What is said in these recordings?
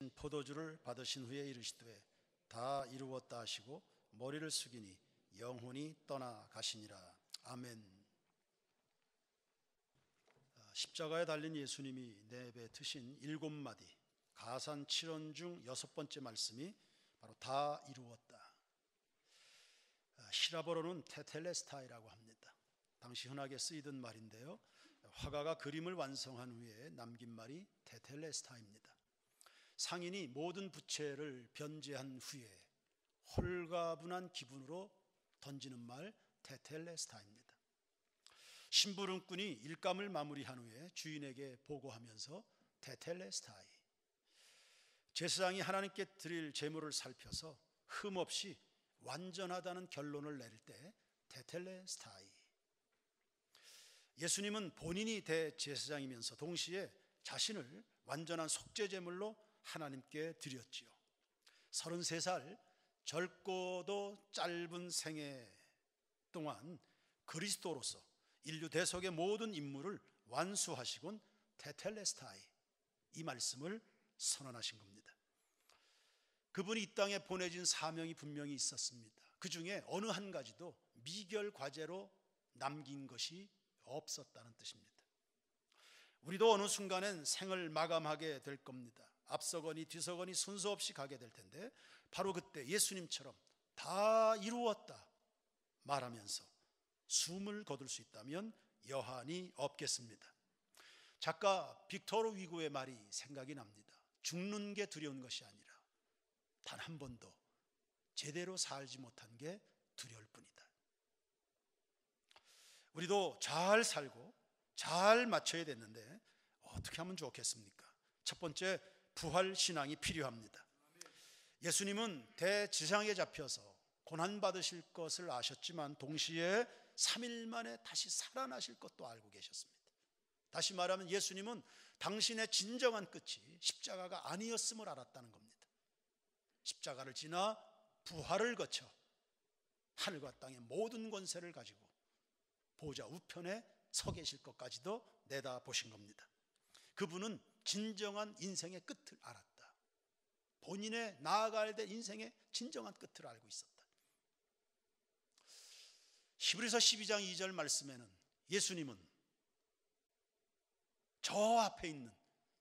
대신 포도주를 받으신 후에 이르시되 다 이루었다 하시고 머리를 숙이니 영혼이 떠나가시니라. 아멘. 십자가에 달린 예수님이 내뱉으신 7마디 가산 7원 중 6번째 말씀이 바로 다 이루었다. 히라보로는 테텔레스타이라고 합니다. 당시 흔하게 쓰이던 말인데요, 화가가 그림을 완성한 후에 남긴 말이 테텔레스타입니다. 상인이 모든 부채를 변제한 후에 홀가분한 기분으로 던지는 말 테텔레스타입니다. 심부름꾼이 일감을 마무리한 후에 주인에게 보고하면서 테텔레스타이, 제사장이 하나님께 드릴 제물을 살펴서 흠없이 완전하다는 결론을 내릴 때 테텔레스타이. 예수님은 본인이 대제사장이면서 동시에 자신을 완전한 속죄제물로 하나님께 드렸지요. 33살 젊고도 짧은 생애 동안 그리스도로서 인류 대속의 모든 임무를 완수하시곤 테텔레스타이, 이 말씀을 선언하신 겁니다. 그분이 이 땅에 보내진 사명이 분명히 있었습니다. 그 중에 어느 한 가지도 미결 과제로 남긴 것이 없었다는 뜻입니다. 우리도 어느 순간엔 생을 마감하게 될 겁니다. 앞서거니 뒤서거니 순서 없이 가게 될 텐데, 바로 그때 예수님처럼 다 이루었다 말하면서 숨을 거둘 수 있다면 여한이 없겠습니다. 작가 빅토르 위고의 말이 생각이 납니다. 죽는 게 두려운 것이 아니라 단 한 번도 제대로 살지 못한 게 두려울 뿐이다. 우리도 잘 살고 잘 맞춰야 되는데 어떻게 하면 좋겠습니까? 첫 번째, 부활 신앙이 필요합니다. 예수님은 대지상에 잡혀서 고난받으실 것을 아셨지만 동시에 3일 만에 다시 살아나실 것도 알고 계셨습니다. 다시 말하면 예수님은 당신의 진정한 끝이 십자가가 아니었음을 알았다는 겁니다. 십자가를 지나 부활을 거쳐 하늘과 땅의 모든 권세를 가지고 보좌 우편에 서 계실 것까지도 내다보신 겁니다. 그분은 진정한 인생의 끝을 알았다. 본인의 나아가야 될 인생의 진정한 끝을 알고 있었다. 히브리서 12장 2절 말씀에는 예수님은 저 앞에 있는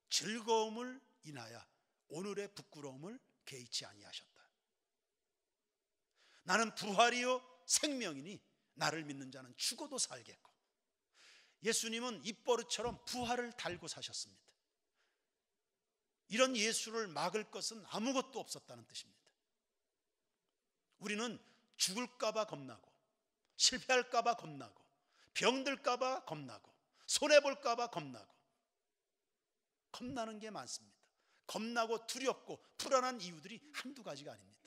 즐거움을 인하여 오늘의 부끄러움을 개의치 아니하셨다. 나는 부활이요 생명이니 나를 믿는 자는 죽어도 살겠고. 예수님은 입버릇처럼 부활을 달고 사셨습니다. 이런 예수를 막을 것은 아무것도 없었다는 뜻입니다. 우리는 죽을까 봐 겁나고, 실패할까 봐 겁나고, 병들까 봐 겁나고, 손해볼까 봐 겁나고, 겁나는 게 많습니다. 겁나고 두렵고 불안한 이유들이 한두 가지가 아닙니다.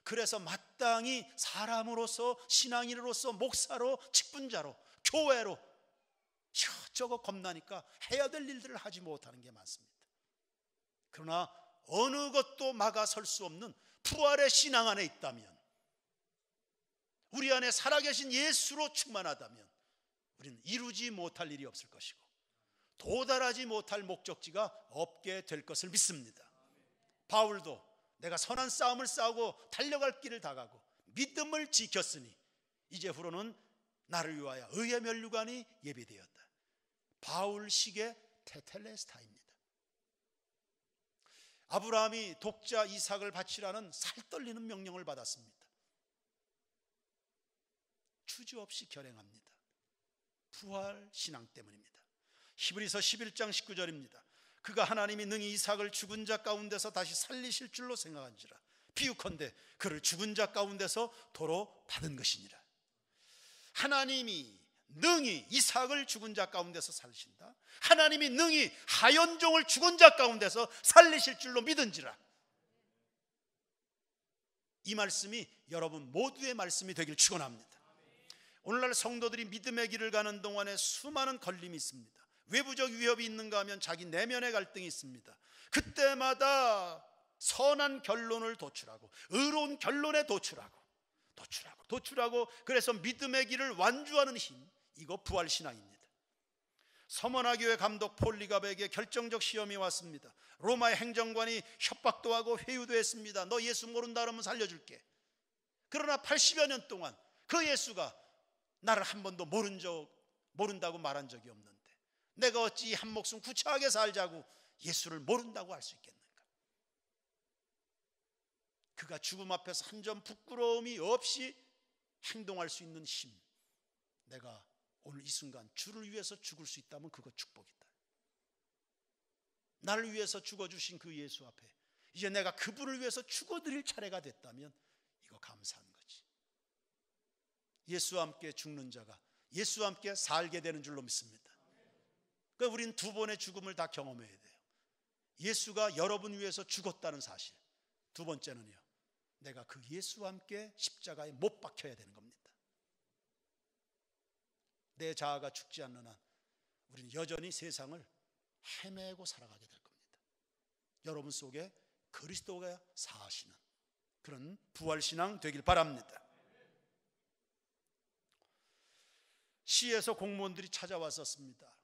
그래서 마땅히 사람으로서, 신앙인으로서, 목사로, 직분자로, 교회로 이것저것 겁나니까 해야 될 일들을 하지 못하는 게 많습니다. 그러나 어느 것도 막아설 수 없는 부활의 신앙 안에 있다면, 우리 안에 살아계신 예수로 충만하다면 우리는 이루지 못할 일이 없을 것이고 도달하지 못할 목적지가 없게 될 것을 믿습니다. 바울도 내가 선한 싸움을 싸우고 달려갈 길을 다 가고 믿음을 지켰으니 이제후로는 나를 위하여 의의 면류관이 예비되었다. 바울식의 테텔레스타입니다. 아브라함이 독자 이삭을 바치라는 살떨리는 명령을 받았습니다. 주저없이 결행합니다. 부활 신앙 때문입니다. 히브리서 11장 19절입니다. 그가 하나님이 능히 이삭을 죽은 자 가운데서 다시 살리실 줄로 생각한지라 비유컨대 그를 죽은 자 가운데서 도로 받은 것이니라. 하나님이 능히 이삭을 죽은 자 가운데서 살리신다. 하나님이 능히 하연종을 죽은 자 가운데서 살리실 줄로 믿은지라. 이 말씀이 여러분 모두의 말씀이 되길 축원합니다. 오늘날 성도들이 믿음의 길을 가는 동안에 수많은 걸림이 있습니다. 외부적 위협이 있는가 하면 자기 내면의 갈등이 있습니다. 그때마다 선한 결론을 도출하고 의로운 결론에 도출하고 그래서 믿음의 길을 완주하는 힘, 이거 부활신앙입니다. 서머나 교회 감독 폴리갑에게 결정적 시험이 왔습니다. 로마의 행정관이 협박도 하고 회유도 했습니다. 너 예수 모른다 그러면 살려줄게. 그러나 80여 년 동안 그 예수가 나를 한 번도 모른다고 말한 적이 없는데 내가 어찌 한 목숨 구차하게 살자고 예수를 모른다고 할 수 있겠는가? 그가 죽음 앞에서 한 점 부끄러움이 없이 행동할 수 있는 힘, 내가 오늘 이 순간 주를 위해서 죽을 수 있다면 그거 축복이다. 나를 위해서 죽어주신 그 예수 앞에 이제 내가 그분을 위해서 죽어드릴 차례가 됐다면 이거 감사한 거지. 예수와 함께 죽는 자가 예수와 함께 살게 되는 줄로 믿습니다. 그러니까 우리는 두 번의 죽음을 다 경험해야 돼요. 예수가 여러분 위해서 죽었다는 사실. 두 번째는요, 내가 그 예수와 함께 십자가에 못 박혀야 되는 겁니다. 내 자아가 죽지 않는 한 우리는 여전히 세상을 헤매고 살아가게 될 겁니다. 여러분 속에 그리스도가 사시는 그런 부활신앙 되길 바랍니다. 시에서 공무원들이 찾아왔었습니다.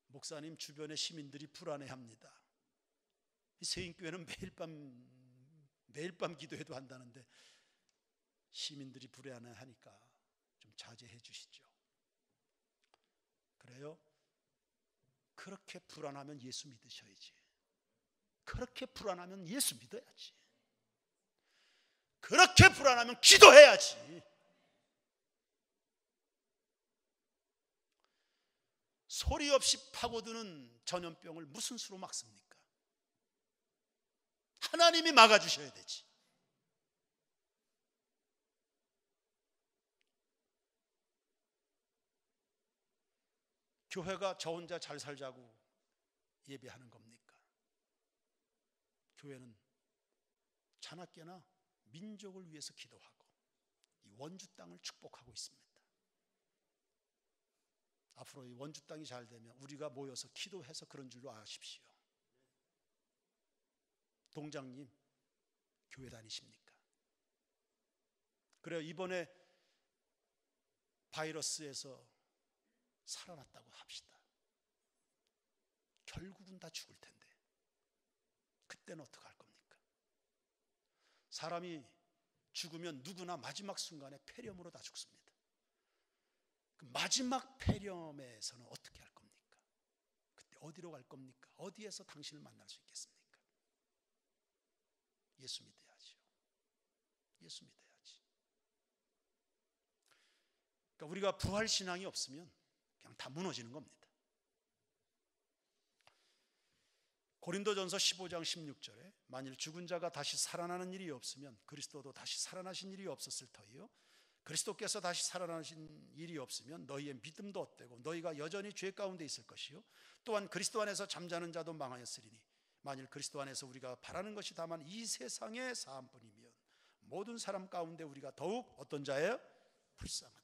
목사님, 주변의 시민들이 불안해합니다. 세인교회는 매일 밤 기도해도 한다는데 시민들이 불안해하니까 좀 자제해 주시죠. 그래요? 그렇게 불안하면 예수 믿으셔야지. 그렇게 불안하면 예수 믿어야지. 그렇게 불안하면 기도해야지. 소리 없이 파고드는 전염병을 무슨 수로 막습니까? 하나님이 막아주셔야 되지. 교회가 저 혼자 잘 살자고 예배하는 겁니까? 교회는 자나깨나 민족을 위해서 기도하고 이 원주 땅을 축복하고 있습니다. 앞으로 이 원주 땅이 잘 되면 우리가 모여서 기도해서 그런 줄로 아십시오. 동장님, 교회 다니십니까? 그래요. 이번에 바이러스에서 살아났다고 합시다. 결국은 다 죽을 텐데 그때는 어떡할 겁니까? 사람이 죽으면 누구나 마지막 순간에 폐렴으로 다 죽습니다. 그 마지막 폐렴에서는 어떻게 할 겁니까? 그때 어디로 갈 겁니까? 어디에서 당신을 만날 수 있겠습니까? 예수 믿어야죠. 예수 믿어야지. 그러니까 우리가 부활신앙이 없으면 그냥 다 무너지는 겁니다. 고린도전서 15장 16절에 만일 죽은 자가 다시 살아나는 일이 없으면 그리스도도 다시 살아나신 일이 없었을 터이요 그리스도께서 다시 살아나신 일이 없으면 너희의 믿음도 헛되고 너희가 여전히 죄 가운데 있을 것이요 또한 그리스도 안에서 잠자는 자도 망하였으리니 만일 그리스도 안에서 우리가 바라는 것이 다만 이 세상의 사함뿐이면 모든 사람 가운데 우리가 더욱 어떤 자예요? 불쌍하다.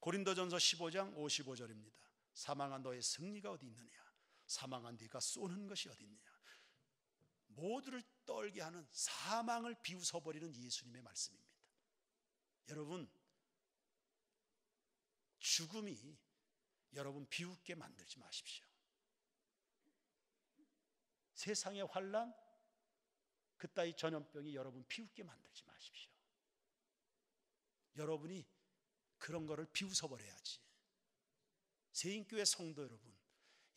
고린도전서 15장 55절입니다. 사망한 너의 승리가 어디 있느냐? 사망한 네가 쏘는 것이 어디 있느냐? 모두를 떨게 하는 사망을 비웃어버리는 예수님의 말씀입니다. 여러분, 죽음이 여러분 비웃게 만들지 마십시오. 세상의 환난, 그따위 전염병이 여러분 비웃게 만들지 마십시오. 여러분이 그런 거를 비웃어버려야지. 세인교회 성도 여러분,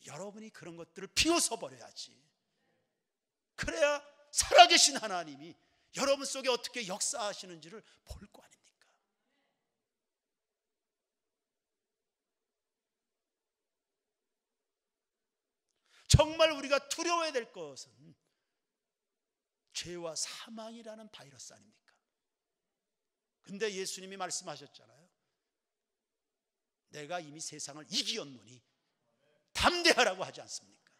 여러분이 그런 것들을 비웃어버려야지. 그래야 살아계신 하나님이 여러분 속에 어떻게 역사하시는지를 볼 거 아닙니까? 정말 우리가 두려워해야 될 것은 죄와 사망이라는 바이러스 아닙니까? 근데 예수님이 말씀하셨잖아요. 내가 이미 세상을 이기었노니 담대하라고 하지 않습니까?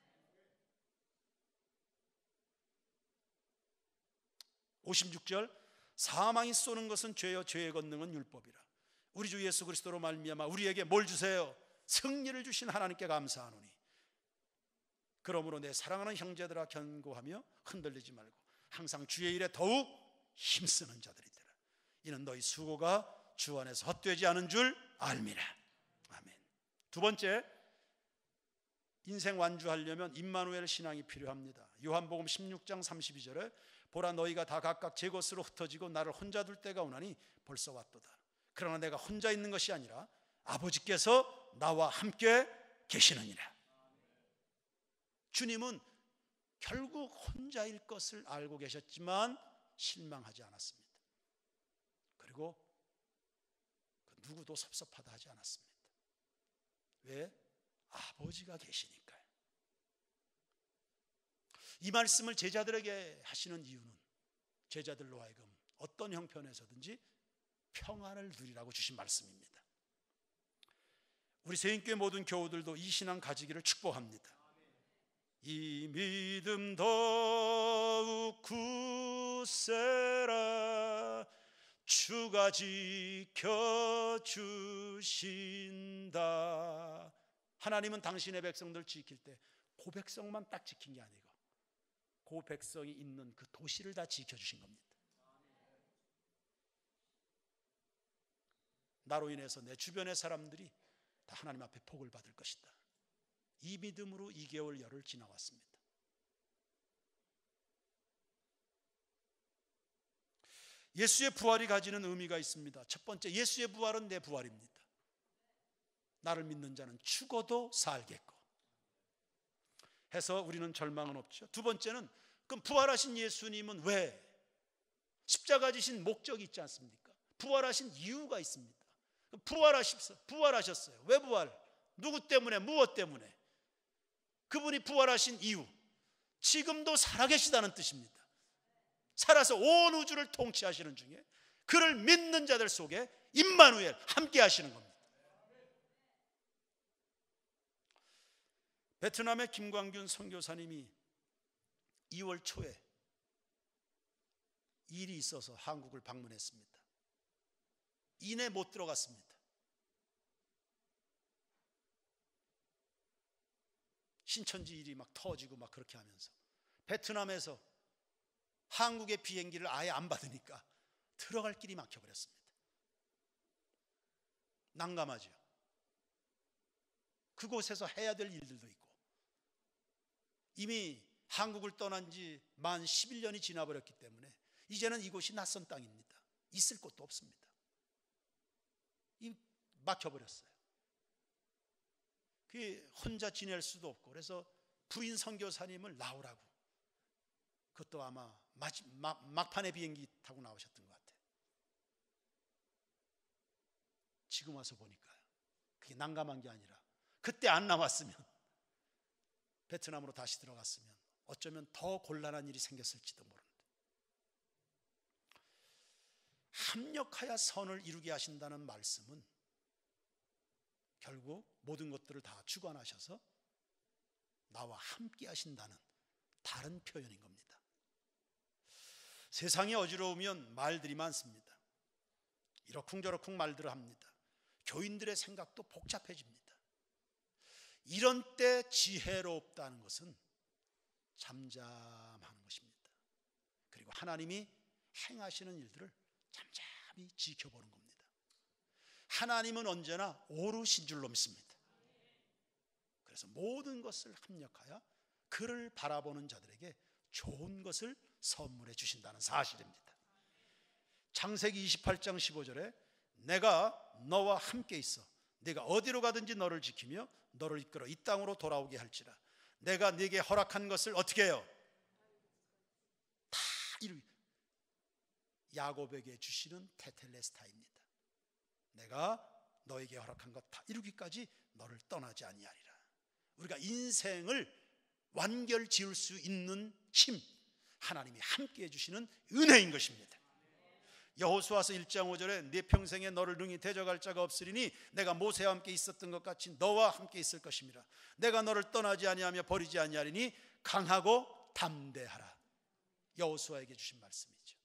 56절 사망이 쏘는 것은 죄요 죄의 권능은 율법이라. 우리 주 예수 그리스도로 말미암아 우리에게 뭘 주세요? 승리를 주신 하나님께 감사하노니 그러므로 내 사랑하는 형제들아 견고하며 흔들리지 말고 항상 주의 일에 더욱 힘쓰는 자들이 되라. 이는 너희 수고가 주 안에서 헛되지 않은 줄 알미라. 아멘. 두 번째, 인생 완주하려면 임마누엘 신앙이 필요합니다. 요한복음 16장 32절에 보라 너희가 다 각각 제 것으로 흩어지고 나를 혼자 둘 때가 오나니 벌써 왔도다. 그러나 내가 혼자 있는 것이 아니라 아버지께서 나와 함께 계시느니라. 주님은 결국 혼자일 것을 알고 계셨지만 실망하지 않았습니다. 그리고 누구도 섭섭하다 하지 않았습니다. 왜? 아버지가 계시니까요. 이 말씀을 제자들에게 하시는 이유는 제자들로 하여금 어떤 형편에서든지 평안을 누리라고 주신 말씀입니다. 우리 세인교회 모든 교우들도 이 신앙 가지기를 축복합니다. 이 믿음 더욱 굳세라 주가 지켜주신다. 하나님은 당신의 백성들 지킬 때 그 백성만 딱 지킨 게 아니고 그 백성이 있는 그 도시를 다 지켜주신 겁니다. 나로 인해서 내 주변의 사람들이 다 하나님 앞에 복을 받을 것이다. 이 믿음으로 2개월 열을 지나왔습니다. 예수의 부활이 가지는 의미가 있습니다. 첫 번째, 예수의 부활은 내 부활입니다. 나를 믿는 자는 죽어도 살겠고 해서 우리는 절망은 없죠. 두 번째는 그럼 부활하신 예수님은 왜? 십자가 지신 목적이 있지 않습니까? 부활하신 이유가 있습니다. 부활하셨어요. 왜 부활? 누구 때문에? 무엇 때문에? 그분이 부활하신 이유, 지금도 살아계시다는 뜻입니다. 살아서 온 우주를 통치하시는 중에 그를 믿는 자들 속에 임마누엘 함께 하시는 겁니다. 베트남의 김광균 선교사님이 2월 초에 일이 있어서 한국을 방문했습니다. 이내 못 들어갔습니다. 신천지 일이 막 터지고 막 그렇게 하면서 베트남에서 한국의 비행기를 아예 안 받으니까 들어갈 길이 막혀버렸습니다. 난감하죠. 그곳에서 해야 될 일들도 있고 이미 한국을 떠난 지 만 11년이 지나버렸기 때문에 이제는 이곳이 낯선 땅입니다. 있을 곳도 없습니다. 막혀버렸어요. 그게 혼자 지낼 수도 없고 그래서 부인 선교사님을 나오라고, 그것도 아마 막판에 비행기 타고 나오셨던 것 같아요. 지금 와서 보니까요, 그게 난감한 게 아니라 그때 안 나왔으면, 베트남으로 다시 들어갔으면 어쩌면 더 곤란한 일이 생겼을지도 모른다. 합력하여 선을 이루게 하신다는 말씀은 결국 모든 것들을 다 주관하셔서 나와 함께 하신다는 다른 표현인 겁니다. 세상이 어지러우면 말들이 많습니다. 이러쿵저러쿵 말들을 합니다. 교인들의 생각도 복잡해집니다. 이런 때 지혜롭다는 것은 잠잠하는 것입니다. 그리고 하나님이 행하시는 일들을 잠잠히 지켜보는 겁니다. 하나님은 언제나 오르신 줄로 믿습니다. 그래서 모든 것을 합력하여 그를 바라보는 자들에게 좋은 것을 선물해 주신다는 사실입니다. 창세기 28장 15절에 내가 너와 함께 있어 네가 어디로 가든지 너를 지키며 너를 이끌어 이 땅으로 돌아오게 할지라. 내가 네게 허락한 것을 어떻게 해요? 다 이루기. 야곱에게 주시는 테텔레스타입니다. 내가 너에게 허락한 것 다 이루기까지 너를 떠나지 아니하리라. 우리가 인생을 완결 지을 수 있는 힘, 하나님이 함께 해주시는 은혜인 것입니다. 여호수아서 1장 5절에 네 평생에 너를 능히 대적할 자가 없으리니 내가 모세와 함께 있었던 것 같이 너와 함께 있을 것임이라. 내가 너를 떠나지 아니하며 버리지 아니하리니 강하고 담대하라. 여호수아에게 주신 말씀이죠.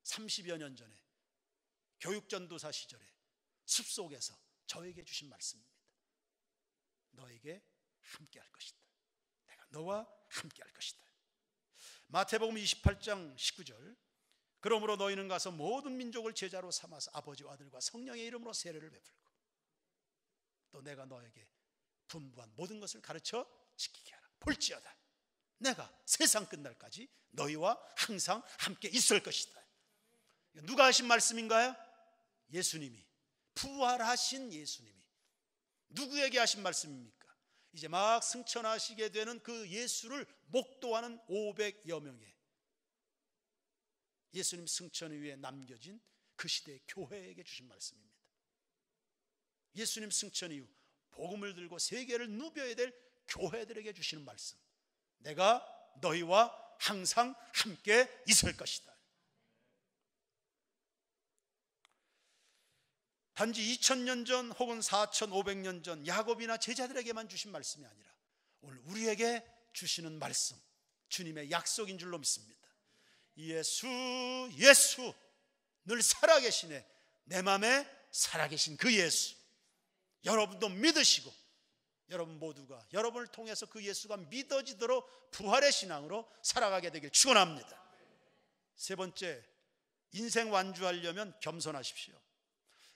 30여 년 전에 교육전도사 시절에 숲속에서 저에게 주신 말씀입니다. 너에게 함께 할 것이다. 내가 너와 함께 할 것이다. 마태복음 28장 19절 그러므로 너희는 가서 모든 민족을 제자로 삼아서 아버지와 아들과 성령의 이름으로 세례를 베풀고 또 내가 너에게 분부한 모든 것을 가르쳐 지키게 하라. 볼지어다 내가 세상 끝날까지 너희와 항상 함께 있을 것이다. 누가 하신 말씀인가요? 예수님이, 부활하신 예수님이. 누구에게 하신 말씀입니까? 이제 막 승천하시게 되는 그 예수를 목도하는 500여 명의 예수님 승천 이후에 남겨진 그 시대의 교회에게 주신 말씀입니다. 예수님 승천 이후 복음을 들고 세계를 누벼야 될 교회들에게 주시는 말씀. 내가 너희와 항상 함께 있을 것이다. 단지 2000년 전 혹은 4500년 전 야곱이나 제자들에게만 주신 말씀이 아니라 오늘 우리에게 주시는 말씀, 주님의 약속인 줄로 믿습니다. 예수 늘 살아계시네. 내 마음에 살아계신 그 예수, 여러분도 믿으시고 여러분 모두가 여러분을 통해서 그 예수가 믿어지도록 부활의 신앙으로 살아가게 되길 축원합니다. 세 번째, 인생 완주하려면 겸손하십시오.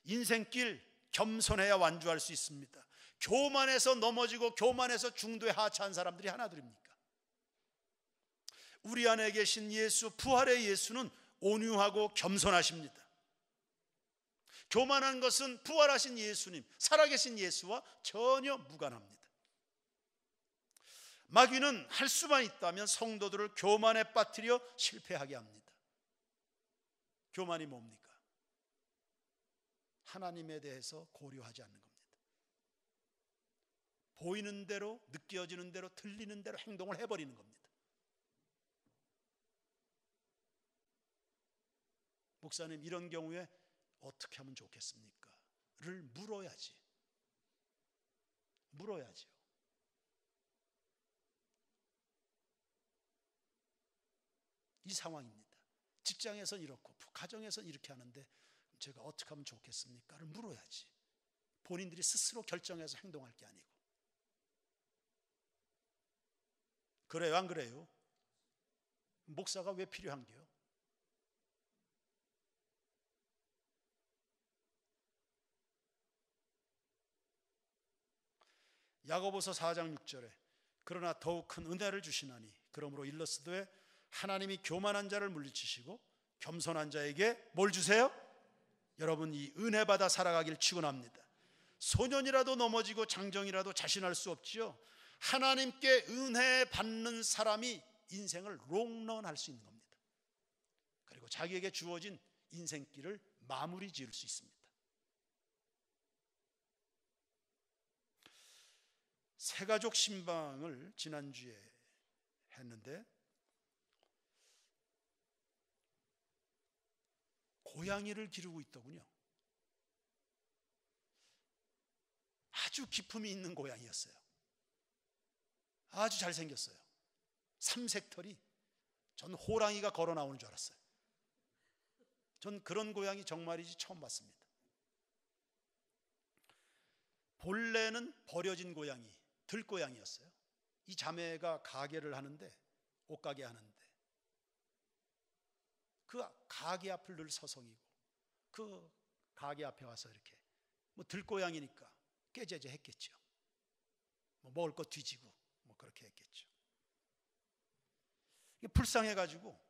인생길 겸손해야 완주할 수 있습니다. 교만해서 넘어지고 교만해서 중도에 하차한 사람들이 하나둘입니까? 우리 안에 계신 예수, 부활의 예수는 온유하고 겸손하십니다. 교만한 것은 부활하신 예수님, 살아계신 예수와 전혀 무관합니다. 마귀는 할 수만 있다면 성도들을 교만에 빠뜨려 실패하게 합니다. 교만이 뭡니까? 하나님에 대해서 고려하지 않는 겁니다. 보이는 대로, 느껴지는 대로, 들리는 대로 행동을 해버리는 겁니다. 목사님, 이런 경우에 어떻게 하면 좋겠습니까? 를 물어야지요. 이 상황입니다. 직장에선 이렇고 가정에선 이렇게 하는데 제가 어떻게 하면 좋겠습니까? 를 물어야지. 본인들이 스스로 결정해서 행동할 게 아니고. 그래요, 안 그래요? 목사가 왜 필요한게요? 야고보서 4장 6절에 그러나 더욱 큰 은혜를 주시나니 그러므로 일러스되 하나님이 교만한 자를 물리치시고 겸손한 자에게 뭘 주세요? 여러분, 이 은혜 받아 살아가길 축원합니다. 소년이라도 넘어지고 장정이라도 자신할 수 없지요. 하나님께 은혜 받는 사람이 인생을 롱런할 수 있는 겁니다. 그리고 자기에게 주어진 인생길을 마무리 지을 수 있습니다. 새가족 신방을 지난주에 했는데 고양이를 기르고 있더군요. 아주 기품이 있는 고양이였어요. 아주 잘생겼어요. 삼색털이, 전 호랑이가 걸어 나오는 줄 알았어요. 전 그런 고양이 정말이지 처음 봤습니다. 본래는 버려진 고양이, 들고양이였어요. 이 자매가 가게를 하는데, 옷가게 하는데 그 가게 앞을 늘 서성이고 그 가게 앞에 와서 이렇게 뭐 들고양이니까 깨제제 했겠죠. 뭐 먹을 거 뒤지고 뭐 그렇게 했겠죠. 이게 불쌍해가지고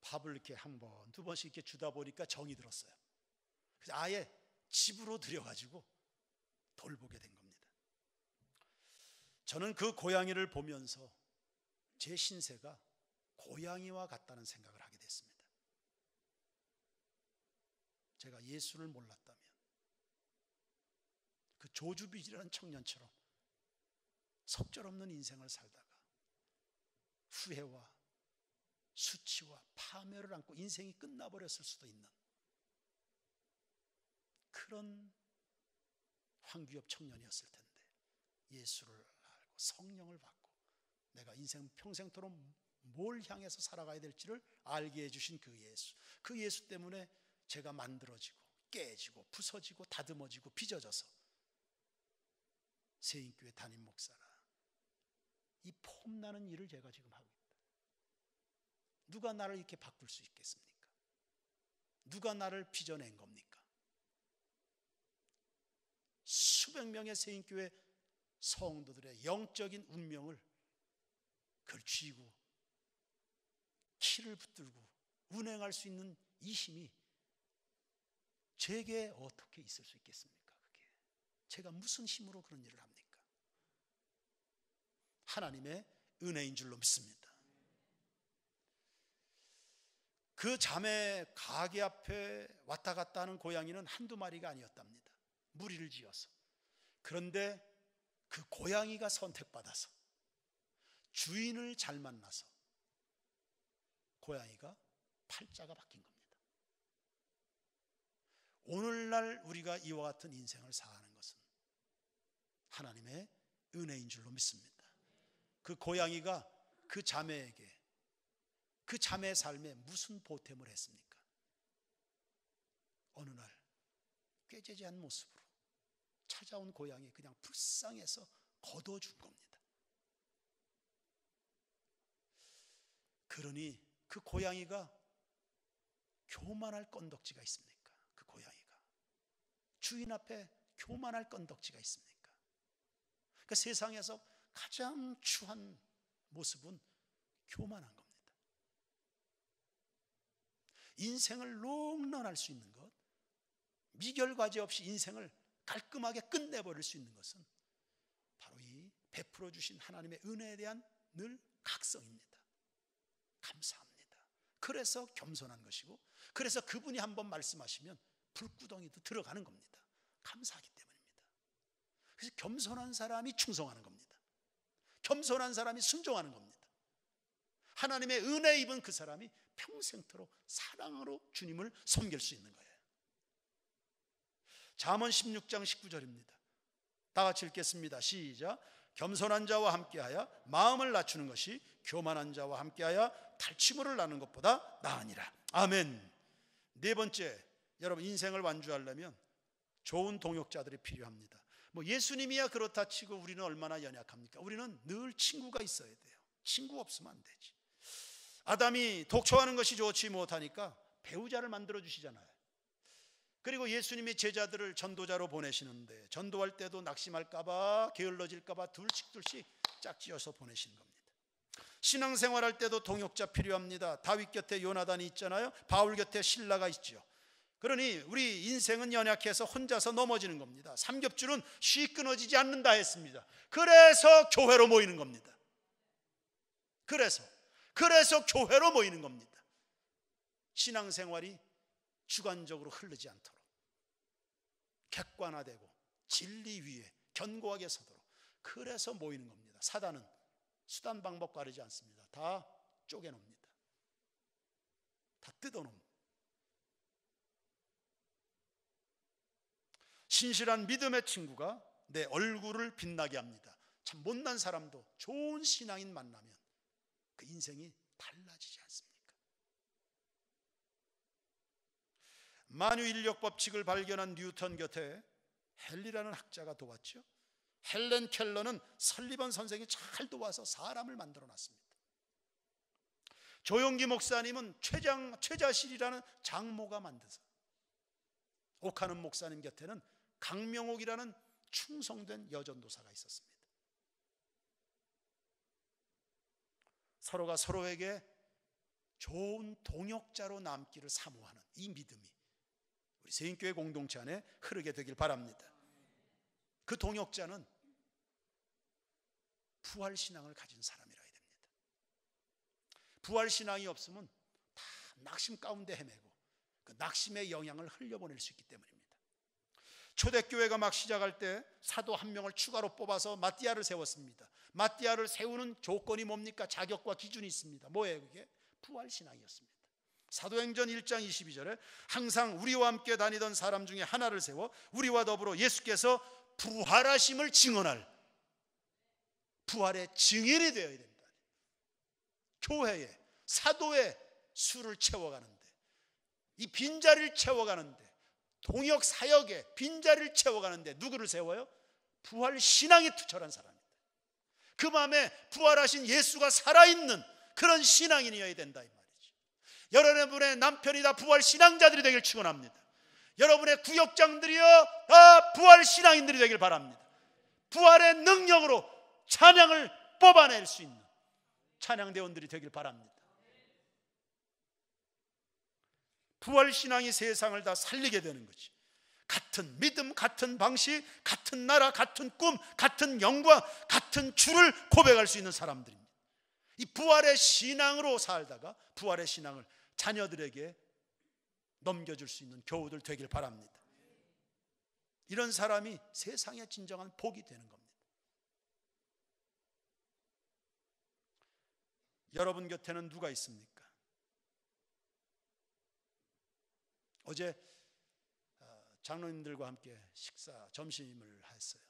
밥을 이렇게 한 번, 두 번씩 이렇게 주다 보니까 정이 들었어요. 그래서 아예 집으로 들여가지고 돌보게 된 겁니다. 저는 그 고양이를 보면서 제 신세가 고양이와 같다는 생각을 하게 됐습니다. 제가 예수를 몰랐다면 그 조주비지라는 청년처럼 속절없는 인생을 살다가 후회와 수치와 파멸을 안고 인생이 끝나버렸을 수도 있는 그런 황귀엽 청년이었을 텐데, 예수를 알고 성령을 받고 내가 인생 평생토록 뭘 향해서 살아가야 될지를 알게 해주신 그 예수 때문에 제가 만들어지고 깨지고 부서지고 다듬어지고 빚어져서 세인교회 담임 목사라 이 폼나는 일을 제가 지금 하고 있다. 누가 나를 이렇게 바꿀 수 있겠습니까? 누가 나를 빚어낸 겁니까? 수백 명의 세인교회 성도들의 영적인 운명을 걸치고 키를 붙들고 운행할 수 있는 이 힘이 제게 어떻게 있을 수 있겠습니까? 그게 제가 무슨 힘으로 그런 일을 합니까? 하나님의 은혜인 줄로 믿습니다. 그 자매 가게 앞에 왔다 갔다 하는 고양이는 한두 마리가 아니었답니다. 무리를 지어서. 그런데 그 고양이가 선택받아서 주인을 잘 만나서 고양이가 팔자가 바뀐 겁니다. 오늘날 우리가 이와 같은 인생을 사는 것은 하나님의 은혜인 줄로 믿습니다. 그 고양이가 그 자매에게, 그 자매의 삶에 무슨 보탬을 했습니까? 어느 날 꾀죄죄한 모습으로 찾아온 고양이 그냥 불쌍해서 거둬준 겁니다. 그러니 그 고양이가 교만할 건덕지가 있습니까? 그 고양이가 주인 앞에 교만할 건덕지가 있습니까? 그 세상에서 가장 추한 모습은 교만한 겁니다. 인생을 롱런할 수 있는 것, 미결과제 없이 인생을 깔끔하게 끝내버릴 수 있는 것은 바로 이 베풀어 주신 하나님의 은혜에 대한 늘 각성입니다. 감사합니다. 그래서 겸손한 것이고, 그래서 그분이 한번 말씀하시면 불구덩이도 들어가는 겁니다. 감사하기 때문입니다. 그래서 겸손한 사람이 충성하는 겁니다. 겸손한 사람이 순종하는 겁니다. 하나님의 은혜 입은 그 사람이 평생토록 사랑으로 주님을 섬길 수 있는 거예요. 잠언 16장 19절입니다. 다 같이 읽겠습니다. 시작. 겸손한 자와 함께하여 마음을 낮추는 것이 교만한 자와 함께하여 탈취물을 나는 것보다 나으니라. 아멘. 네 번째, 여러분 인생을 완주하려면 좋은 동역자들이 필요합니다. 뭐 예수님이야 그렇다 치고 우리는 얼마나 연약합니까? 우리는 늘 친구가 있어야 돼요. 친구 없으면 안 되지. 아담이 독초하는 것이 좋지 못하니까 배우자를 만들어 주시잖아요. 그리고 예수님이 제자들을 전도자로 보내시는데 전도할 때도 낙심할까봐 게을러질까봐 둘씩 짝지어서 보내시는 겁니다. 신앙생활할 때도 동역자 필요합니다. 다윗 곁에 요나단이 있잖아요. 바울 곁에 실라가 있죠. 그러니 우리 인생은 연약해서 혼자서 넘어지는 겁니다. 삼겹줄은 쉬 끊어지지 않는다 했습니다. 그래서 교회로 모이는 겁니다. 그래서 교회로 모이는 겁니다. 신앙생활이 주관적으로 흐르지 않도록 객관화되고 진리 위에 견고하게 서도록, 그래서 모이는 겁니다. 사단은 수단 방법 가리지 않습니다. 다 쪼개놉니다. 다 뜯어놓습니다. 신실한 믿음의 친구가 내 얼굴을 빛나게 합니다. 참 못난 사람도 좋은 신앙인 만나면 그 인생이 달라지지 않습니까? 만유인력 법칙을 발견한 뉴턴 곁에 헨리라는 학자가 도왔죠. 헬렌 켈러는 설리번 선생이 잘 도와서 사람을 만들어 놨습니다. 조용기 목사님은 최자실이라는 장모가 만드서, 옥하는 목사님 곁에는 강명옥이라는 충성된 여전도사가 있었습니다. 서로가 서로에게 좋은 동역자로 남기를 사모하는 이 믿음이 우리 세인교회 공동체 안에 흐르게 되길 바랍니다. 그 동역자는 부활신앙을 가진 사람이라 해야 됩니다. 부활신앙이 없으면 다 낙심 가운데 헤매고 그 낙심의 영향을 흘려보낼 수 있기 때문입니다. 초대교회가 막 시작할 때 사도 한 명을 추가로 뽑아서 마띠아를 세웠습니다. 마띠아를 세우는 조건이 뭡니까? 자격과 기준이 있습니다. 뭐예요 그게? 부활신앙이었습니다. 사도행전 1장 22절에 항상 우리와 함께 다니던 사람 중에 하나를 세워 우리와 더불어 예수께서 부활하심을 증언할 부활의 증인이 되어야 된다. 교회에, 사도의 수를 채워가는데, 이 빈자리를 채워가는데, 동역 사역에 빈자리를 채워가는데 누구를 세워요? 부활신앙이 투철한 사람입니다. 그 마음에 부활하신 예수가 살아있는 그런 신앙인이어야 된다 이 말이죠. 여러분의 남편이 다 부활신앙자들이 되길 축원합니다. 여러분의 구역장들이여 다 부활신앙인들이 되길 바랍니다. 부활의 능력으로 찬양을 뽑아낼 수 있는 찬양대원들이 되길 바랍니다. 부활신앙이 세상을 다 살리게 되는 거지. 같은 믿음, 같은 방식, 같은 나라, 같은 꿈, 같은 영광, 같은 주를 고백할 수 있는 사람들입니다. 이 부활의 신앙으로 살다가 부활의 신앙을 자녀들에게 넘겨줄 수 있는 교우들 되길 바랍니다. 이런 사람이 세상의 진정한 복이 되는 겁니다. 여러분 곁에는 누가 있습니까? 어제 장로님들과 함께 점심을 했어요.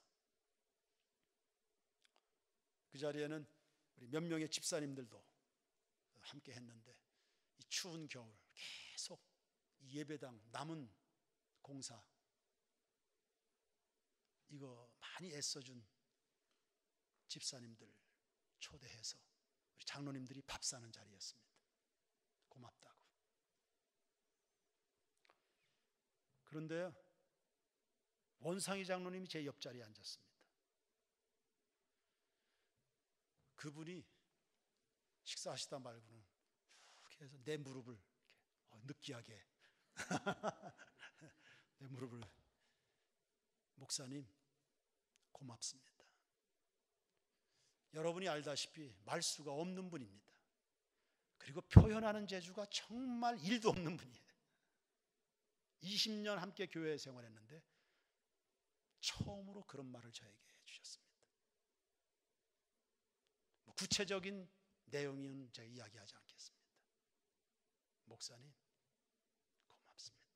그 자리에는 우리 몇 명의 집사님들도 함께 했는데, 이 추운 겨울 계속 이 예배당 남은 공사 이거 많이 애써준 집사님들 초대해서 우리 장로님들이 밥 사는 자리였습니다. 고맙다고. 그런데요, 원상희 장로님이 제 옆자리에 앉았습니다. 그분이 식사하시다 말고는 이렇게 해서 내 무릎을 느끼하게 내 무릎을, 목사님 고맙습니다. 여러분이 알다시피 말수가 없는 분입니다. 그리고 표현하는 재주가 정말 일도 없는 분이에요. 20년 함께 교회 생활했는데 처음으로 그런 말을 저에게 해주셨습니다. 구체적인 내용은 제가 이야기하지 않겠습니다. 목사님 고맙습니다.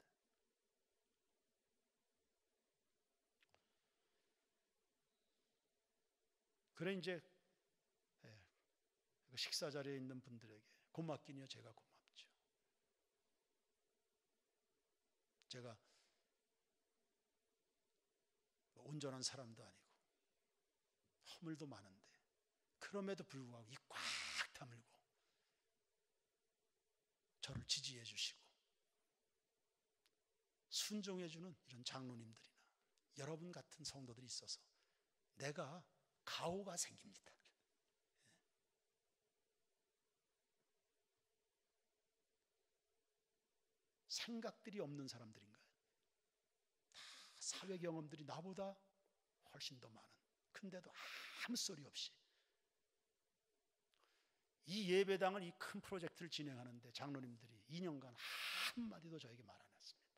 그래 이제 식사 자리에 있는 분들에게 고맙긴요, 제가 고맙죠. 제가 온전한 사람도 아니고 허물도 많은데 그럼에도 불구하고 이 꽉 다물고 저를 지지해 주시고 순종해 주는 이런 장로님들이나 여러분 같은 성도들이 있어서 내가 가오가 생깁니다. 생각들이 없는 사람들인가요? 다 사회 경험들이 나보다 훨씬 더 많은, 근데도 아무 소리 없이 이 예배당을, 이 큰 프로젝트를 진행하는데 장로님들이 2년간 한마디도 저에게 말 안 했습니다.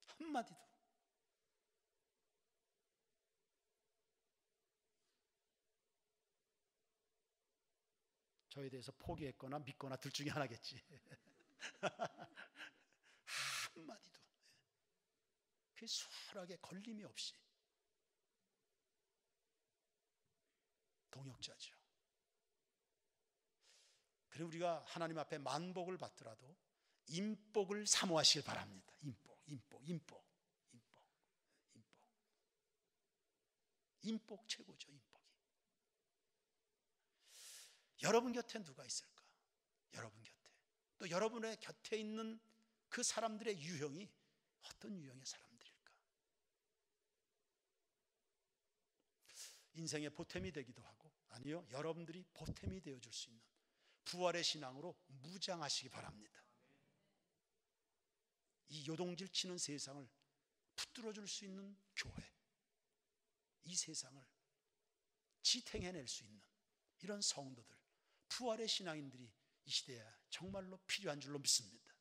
한마디도. 저에 대해서 포기했거나 믿거나 둘 중에 하나겠지. 한마디도. 그 수월하게 걸림이 없이 동역자죠. 그리고 우리가 하나님 앞에 만복을 받더라도 인복을 사모하시길 바랍니다. 인복 최고죠. 인복이. 여러분 곁에 누가 있을까? 여러분 곁에. 또 여러분의 곁에 있는 그 사람들의 유형이 어떤 유형의 사람들일까? 인생의 보탬이 되기도 하고, 아니요, 여러분들이 보탬이 되어줄 수 있는 부활의 신앙으로 무장하시기 바랍니다. 이 요동질 치는 세상을 붙들어줄 수 있는 교회, 이 세상을 지탱해낼 수 있는 이런 성도들, 부활의 신앙인들이 이 시대에 정말로 필요한 줄로 믿습니다.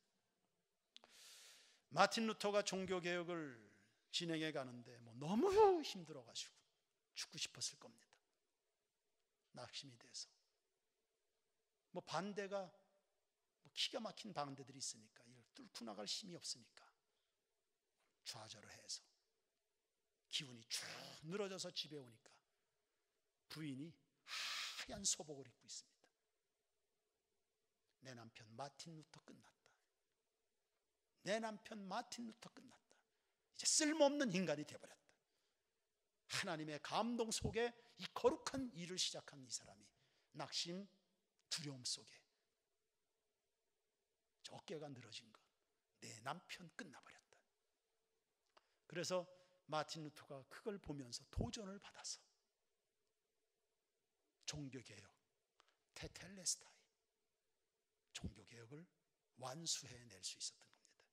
마틴 루터가 종교개혁을 진행해 가는데 너무 힘들어가지고 죽고 싶었을 겁니다. 낙심이 돼서 반대가 기가 막힌 반대들이 있으니까 이걸 뚫고 나갈 힘이 없으니까 좌절해서 기운이 쭉 늘어져서 집에 오니까 부인이 하얀 소복을 입고 있습니다. 내 남편 마틴 루터 끝났다. 내 남편 마틴 루터 끝났다. 이제 쓸모없는 인간이 되어버렸다. 하나님의 감동 속에 이 거룩한 일을 시작한 이 사람이 낙심, 두려움 속에 어깨가 늘어진 것, 내 남편 끝나버렸다. 그래서 마틴 루터가 그걸 보면서 도전을 받아서 종교개혁, 테텔레스타이, 종교개혁을 완수해낼 수 있었던 겁니다.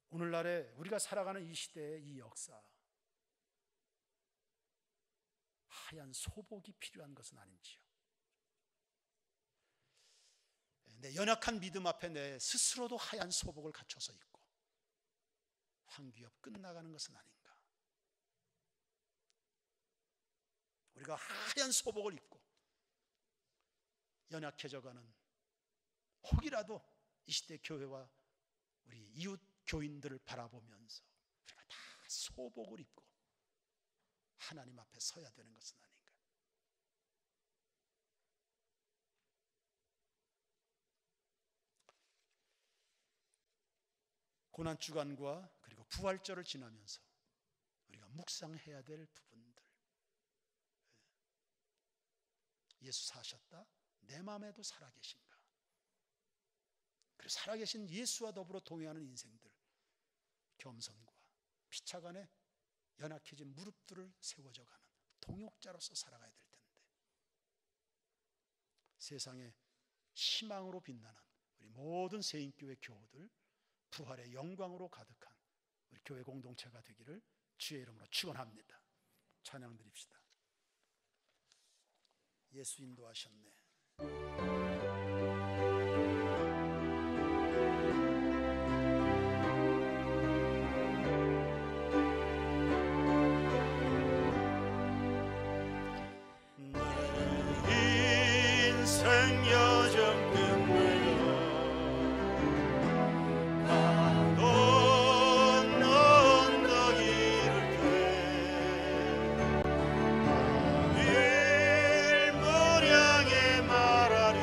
오늘날에 우리가 살아가는 이 시대의 이 역사, 하얀 소복이 필요한 것은 아닌지요. 내 연약한 믿음 앞에 내 스스로도 하얀 소복을 갖춰서 입고 황기업 끝나가는 것은 아닌가. 우리가 하얀 소복을 입고 연약해져가는 혹이라도 이 시대 교회와 우리 이웃 교인들을 바라보면서 우리가 다 소복을 입고 하나님 앞에 서야 되는 것은 아닌가. 고난주간과 그리고 부활절을 지나면서 우리가 묵상해야 될 부분들, 예수 사셨다? 내 마음에도 살아계신가? 그리고 살아계신 예수와 더불어 동행하는 인생들, 겸손과 피차간에 연약해진 무릎들을 세워져가는 동역자로서 살아가야 될 텐데, 세상에 희망으로 빛나는 우리 모든 세인교회 교우들, 부활의 영광으로 가득한 우리 교회 공동체가 되기를 주의 이름으로 축원합니다. 찬양 드립시다. 예수 인도하셨네. 내 인생 여정 끝내어 가던 언덕 이를 때 일모량의 말하리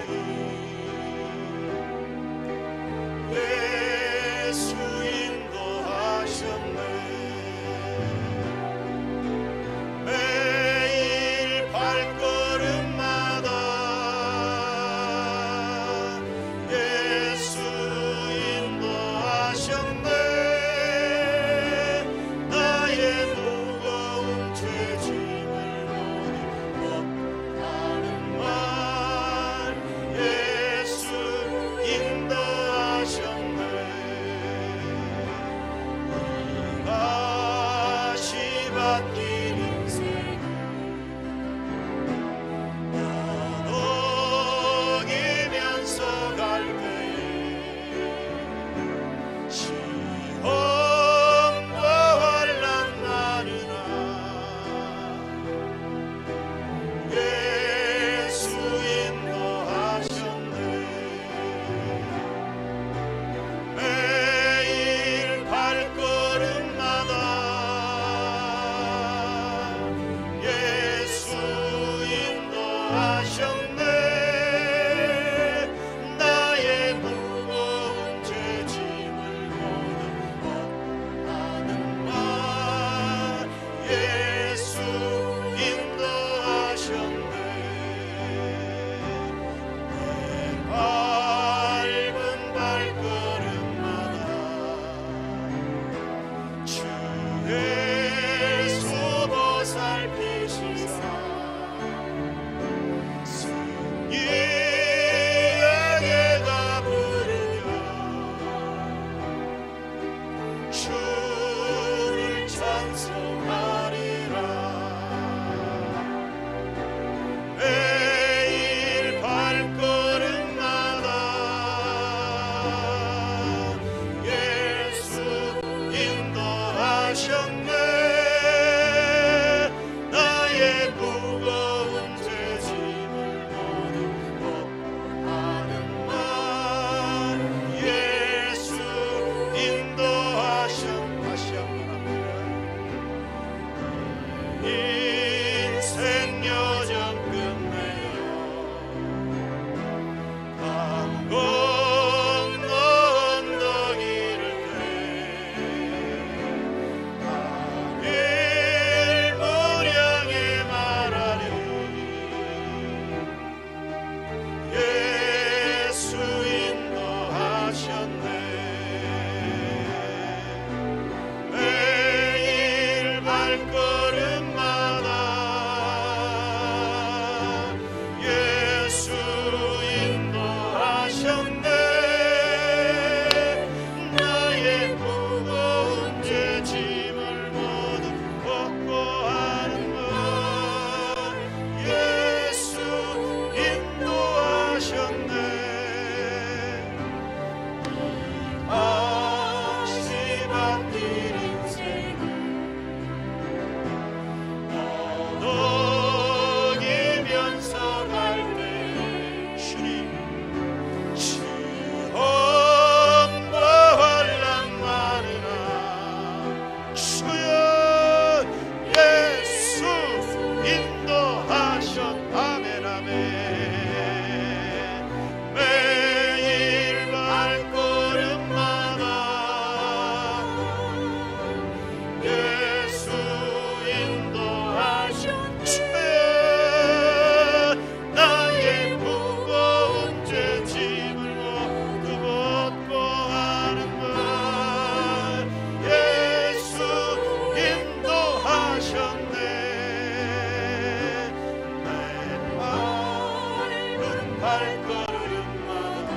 발걸음마다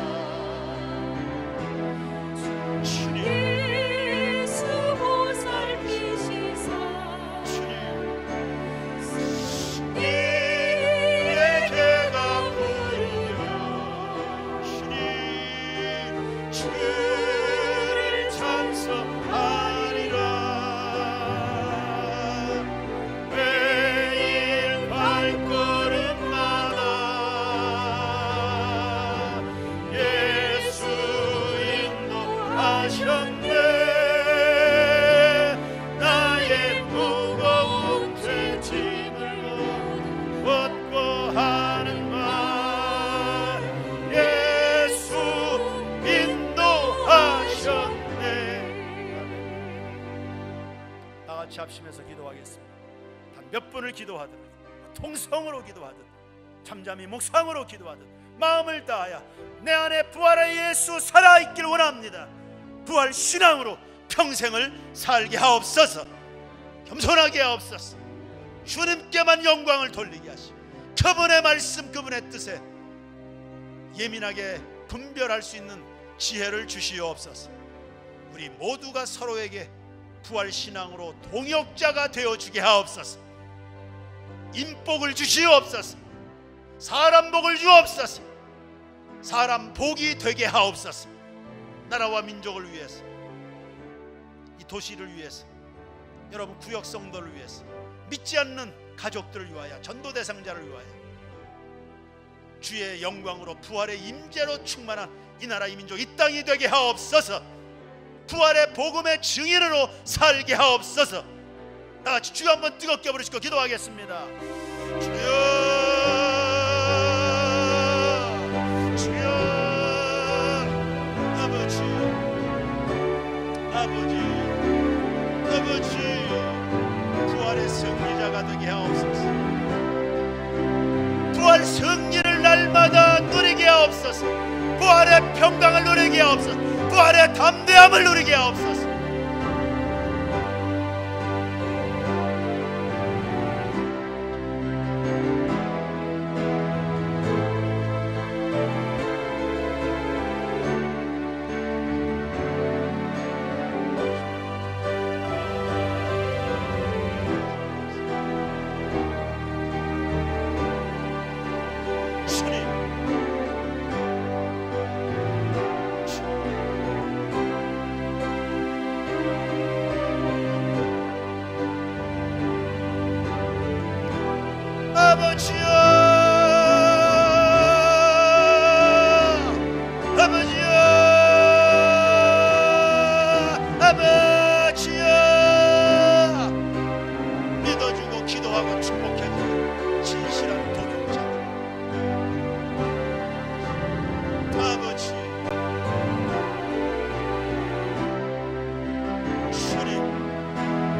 주님 예수 보살피시사 내게가 부르며 주를 찬송하리라 매일 발걸음마다 예수 인도하셨네 나의 무거운 죄짐을 벗고 하는 말 예수 인도하셨네. 다 같이 합심해서 기도하겠습니다. 단 몇 분을 기도하든 통성으로 기도하든 잠잠히 묵상으로 기도하든 마음을 다하여 내 안에 부활의 예수 살아있길 원합니다. 부활 신앙으로 평생을 살게 하옵소서. 겸손하게 하옵소서. 주님께만 영광을 돌리게 하시고 그분의 말씀 그분의 뜻에 예민하게 분별할 수 있는 지혜를 주시옵소서. 우리 모두가 서로에게 부활 신앙으로 동역자가 되어주게 하옵소서. 인복을 주시옵소서. 사람 복을 주옵소서. 사람 복이 되게 하옵소서. 나라와 민족을 위해서, 이 도시를 위해서, 여러분 구역 성도를 위해서, 믿지 않는 가족들을 위하여, 전도 대상자를 위하여 주의 영광으로 부활의 임재로 충만한 이 나라 이 민족 이 땅이 되게 하옵소서. 부활의 복음의 증인으로 살게 하옵소서. 다같이 주여 한번 뜨겁게 부르시고 기도하겠습니다. 주여 주여 아버지 아버지 아버지 부활의 승리자가 되게 하옵소서. 부활 승리를 날마다 누리게 하옵소서. 부활의 평강을 누리게 하옵소서. 부활의 담대함을 누리게 하옵소서. 아버지여 아버지여 아버지여 믿어주고 기도하고 축복해주는 진실한 동역자들 아버지 주님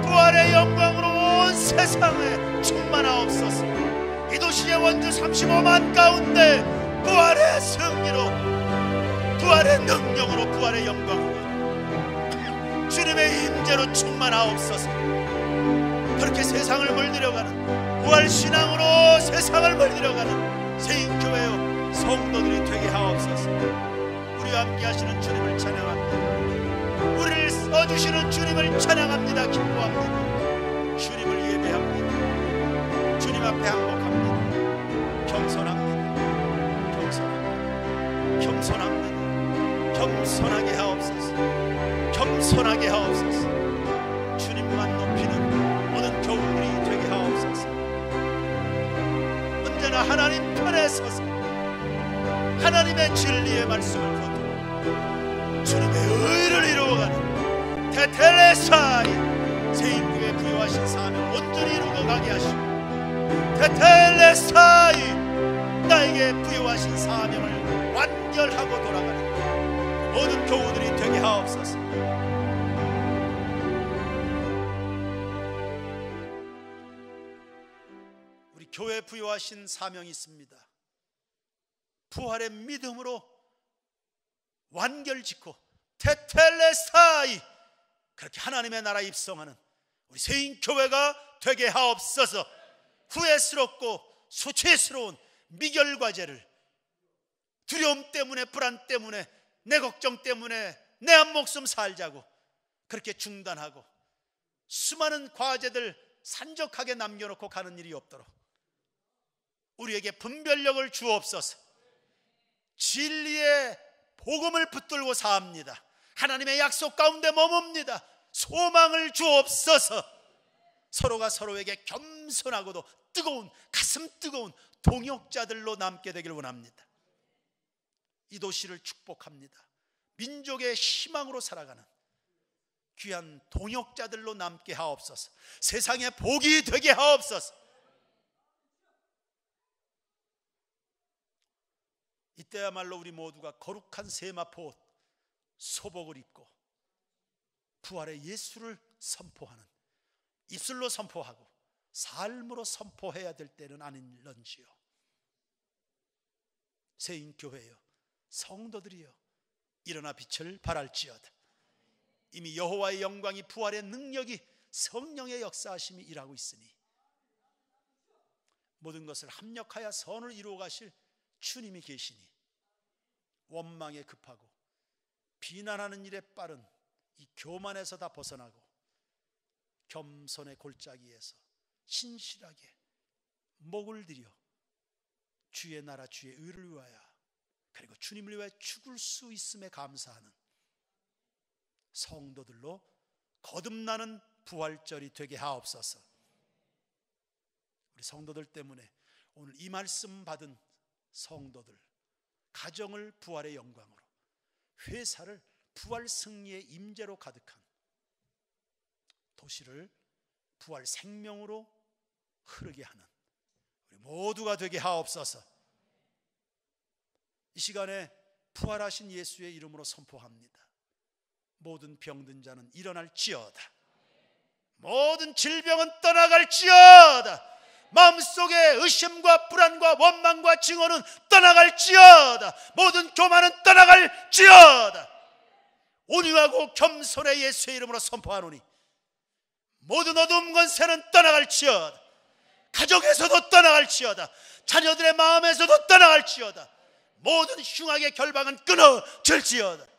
부활의 영광으로 온 세상에 충만하옵소서. 이 도시의 원주 35만 가운데 부활의 승리로 부활의 능력으로 부활의 영광으로 주님의 임재로 충만하옵소서. 그렇게 세상을 물들여가는 부활 신앙으로 세상을 물들여가는 세인교회의 성도들이 되게 하옵소서. 우리와 함께 하시는 주님을 찬양합니다. 우리를 써주시는 주님을 찬양합니다. 기뻐합니다. 주님을 예배합니다. 주님 앞에 항복합니다. 겸손합니다. 겸손합니다. 겸손합니다. 겸손하게 하옵소서. 겸손하게 하옵소서. 주님만 높이는 모든 교우들이 되게 하옵소서. 언제나 하나님 편에 서서 하나님의 진리의 말씀을 거두어 주님의 의를 이루어가는 테텔레사이 세인교회 부여하신 사명 온전히 이루고 가게 하시고 테텔레사이 나에게 부여하신 사명을 완결하고 돌아가는 모든 교우들이 되게 하옵소서. 우리 교회 부여하신 사명이 있습니다. 부활의 믿음으로 완결짓고 테텔레사이 그렇게 하나님의 나라 입성하는 우리 세인교회가 되게 하옵소서. 후회스럽고 수치스러운 미결과제를 두려움 때문에, 불안 때문에, 내 걱정 때문에 내 한 목숨 살자고 그렇게 중단하고 수많은 과제들 산적하게 남겨놓고 가는 일이 없도록 우리에게 분별력을 주옵소서. 진리의 복음을 붙들고 삽니다. 하나님의 약속 가운데 머뭅니다. 소망을 주옵소서. 서로가 서로에게 겸손하고도 뜨거운, 가슴 뜨거운 동역자들로 남게 되길 원합니다. 이 도시를 축복합니다. 민족의 희망으로 살아가는 귀한 동역자들로 남게 하옵소서. 세상에 복이 되게 하옵소서. 이때야말로 우리 모두가 거룩한 세마포 옷, 소복을 입고 부활의 예수를 선포하는, 입술로 선포하고 삶으로 선포해야 될 때는 아닐런지요. 새인교회여, 성도들이여, 일어나 빛을 발할지어다. 이미 여호와의 영광이, 부활의 능력이, 성령의 역사하심이 일하고 있으니 모든 것을 합력하여 선을 이루어 가실 주님이 계시니 원망에 급하고 비난하는 일에 빠른 이 교만에서 다 벗어나고 겸손의 골짜기에서 신실하게 목을 들여 주의 나라, 주의 의를 위하여, 그리고 주님을 위하여 죽을 수 있음에 감사하는 성도들로 거듭나는 부활절이 되게 하옵소서. 우리 성도들 때문에 오늘 이 말씀 받은 성도들, 가정을 부활의 영광으로, 회사를 부활 승리의 임재로 가득한, 도시를 부활 생명으로 흐르게 하는 우리 모두가 되게 하옵소서. 이 시간에 부활하신 예수의 이름으로 선포합니다. 모든 병든 자는 일어날지어다. 모든 질병은 떠나갈지어다. 마음속에 의심과 불안과 원망과 증오는 떠나갈지어다. 모든 교만은 떠나갈지어다. 온유하고 겸손의 예수의 이름으로 선포하노니 모든 어두운 권세는 떠나갈지어다. 가족에서도 떠나갈지어다. 자녀들의 마음에서도 떠나갈지어다. 모든 흉악의 결박은 끊어질지어다.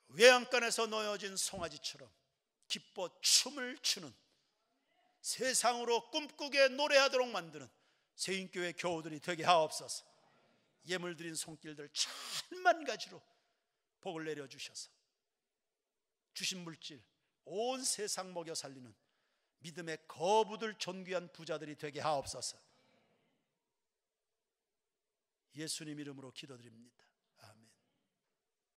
외양간에서 놓여진 송아지처럼 기뻐 춤을 추는, 세상으로 꿈꾸게 노래하도록 만드는 새인교회 교우들이 되게 하옵소서. 예물 드린 손길들 천만 가지로 복을 내려주셔서 주신 물질 온 세상 먹여 살리는 믿음의 거부들 존귀한 부자들이 되게 하옵소서. 예수님 이름으로 기도드립니다.